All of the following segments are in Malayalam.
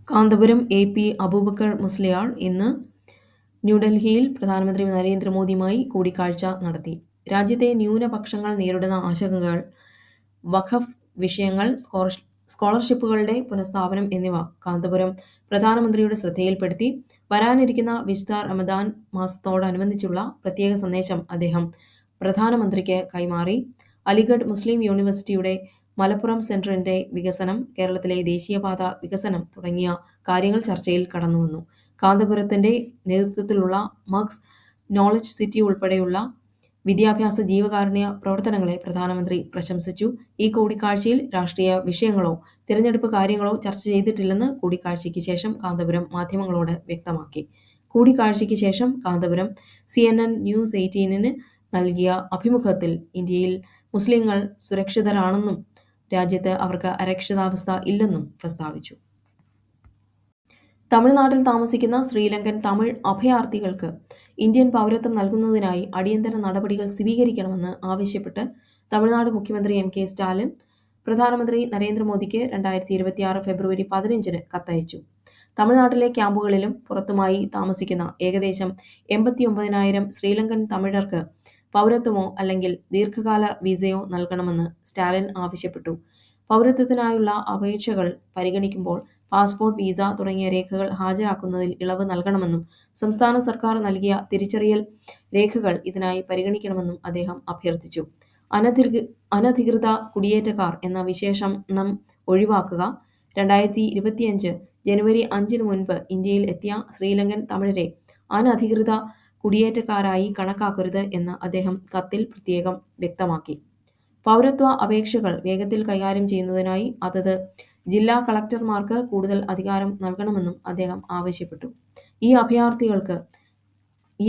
കാന്തപുരം എ.പി. അബൂബക്കർ മുസ്ലിയാർ ഇന്ന് ന്യൂഡൽഹിയിൽ പ്രധാനമന്ത്രി നരേന്ദ്രമോദിയുമായി കൂടിക്കാഴ്ച നടത്തി. രാജ്യത്തെ ന്യൂനപക്ഷങ്ങൾ നേരിടുന്ന ആശങ്കകൾ, വഖഫ് വിഷയങ്ങൾ, സ്കോളർഷിപ്പുകളുടെ പുനഃസ്ഥാപനം എന്നിവ കാന്തപുരം പ്രധാനമന്ത്രിയുടെ ശ്രദ്ധയിൽപ്പെടുത്തി. വരാനിരിക്കുന്ന വിശുദ്ധ റമദാൻ മാസത്തോടനുബന്ധിച്ചുള്ള പ്രത്യേക സന്ദേശം അദ്ദേഹം പ്രധാനമന്ത്രിക്ക് കൈമാറി. അലിഗഡ് മുസ്ലിം യൂണിവേഴ്സിറ്റിയുടെ മലപ്പുറം സെന്ററിന്റെ വികസനം, കേരളത്തിലെ ദേശീയപാത വികസനം തുടങ്ങിയ കാര്യങ്ങൾ ചർച്ചയിൽ കടന്നുവന്നു. കാന്തപുരത്തിന്റെ നേതൃത്വത്തിലുള്ള മഗ്സ് നോളജ് സിറ്റി ഉൾപ്പെടെയുള്ള വിദ്യാഭ്യാസ ജീവകാരുണ്യ പ്രവർത്തനങ്ങളെ പ്രധാനമന്ത്രി പ്രശംസിച്ചു. ഈ കൂടിക്കാഴ്ചയിൽ രാഷ്ട്രീയ വിഷയങ്ങളോ തിരഞ്ഞെടുപ്പ് കാര്യങ്ങളോ ചർച്ച ചെയ്തിട്ടില്ലെന്ന് കൂടിക്കാഴ്ചയ്ക്ക് ശേഷം കാന്തപുരം മാധ്യമങ്ങളോട് വ്യക്തമാക്കി. കൂടിക്കാഴ്ചയ്ക്ക് ശേഷം കാന്തപുരം CNN ന്യൂസ് 18ന് നൽകിയ അഭിമുഖത്തിൽ ഇന്ത്യയിൽ മുസ്ലിങ്ങൾ സുരക്ഷിതരാണെന്നും രാജ്യത്ത് അവർക്ക് അരക്ഷിതാവസ്ഥ ഇല്ലെന്നും പ്രസ്താവിച്ചു. തമിഴ്നാട്ടിൽ താമസിക്കുന്ന ശ്രീലങ്കൻ തമിഴ് അഭയാർത്ഥികൾക്ക് ഇന്ത്യൻ പൗരത്വം നൽകുന്നതിനായി അടിയന്തര നടപടികൾ സ്വീകരിക്കണമെന്ന് ആവശ്യപ്പെട്ട് തമിഴ്നാട് മുഖ്യമന്ത്രി M.K. സ്റ്റാലിൻ പ്രധാനമന്ത്രി നരേന്ദ്രമോദിക്ക് 2026 ഫെബ്രുവരി 15-ന് കത്തയച്ചു. തമിഴ്നാട്ടിലെ ക്യാമ്പുകളിലും പുറത്തുമായി താമസിക്കുന്ന ഏകദേശം 89,000 ശ്രീലങ്കൻ തമിഴർക്ക് പൗരത്വമോ അല്ലെങ്കിൽ ദീർഘകാല വിസയോ നൽകണമെന്ന് സ്റ്റാലിൻ ആവശ്യപ്പെട്ടു. പൗരത്വത്തിനായുള്ള അപേക്ഷകൾ പരിഗണിക്കുമ്പോൾ പാസ്പോർട്ട്, വിസ തുടങ്ങിയ രേഖകൾ ഹാജരാക്കുന്നതിൽ ഇളവ് നൽകണമെന്നും സംസ്ഥാന സർക്കാർ നൽകിയ തിരിച്ചറിയൽ രേഖകൾ ഇതിനായി പരിഗണിക്കണമെന്നും അദ്ദേഹം അഭ്യർത്ഥിച്ചു. അനധികൃത കുടിയേറ്റക്കാർ എന്ന വിശേഷണം ഒഴിവാക്കുക. 2025 ജനുവരി 5-ന് മുൻപ് ഇന്ത്യയിൽ എത്തിയ ശ്രീലങ്കൻ തമിഴരെ അനധികൃത കുടിയേറ്റക്കാരായി കണക്കാക്കരുത് എന്ന് അദ്ദേഹം കത്തിൽ പ്രത്യേകം വ്യക്തമാക്കി. പൗരത്വ അപേക്ഷകൾ വേഗത്തിൽ കൈകാര്യം ചെയ്യുന്നതിനായി അതത് ജില്ലാ കളക്ടർമാർക്ക് കൂടുതൽ അധികാരം നൽകണമെന്നും അദ്ദേഹം ആവശ്യപ്പെട്ടു. ഈ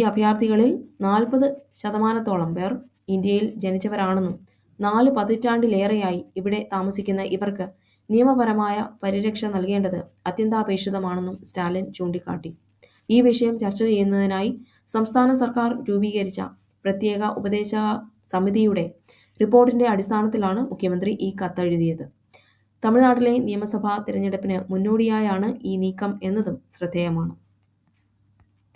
അഭയാർത്ഥികളിൽ 40% പേർ ഇന്ത്യയിൽ ജനിച്ചവരാണെന്നും 4 പതിറ്റാണ്ടിലേറെയായി ഇവിടെ താമസിക്കുന്ന ഇവർക്ക് നിയമപരമായ പരിരക്ഷ നൽകേണ്ടത് അത്യന്താപേക്ഷിതമാണെന്നും സ്റ്റാലിൻ ചൂണ്ടിക്കാട്ടി. ഈ വിഷയം ചർച്ച ചെയ്യുന്നതിനായി സംസ്ഥാന സർക്കാർ രൂപീകരിച്ച പ്രത്യേക ഉപദേശക സമിതിയുടെ റിപ്പോർട്ടിന്റെ അടിസ്ഥാനത്തിലാണ് മുഖ്യമന്ത്രി ഈ കത്തെഴുതിയത്. തമിഴ്നാട്ടിലെ നിയമസഭാ തിരഞ്ഞെടുപ്പിന് മുന്നോടിയായാണ് ഈ നീക്കം എന്നതും ശ്രദ്ധേയമാണ്.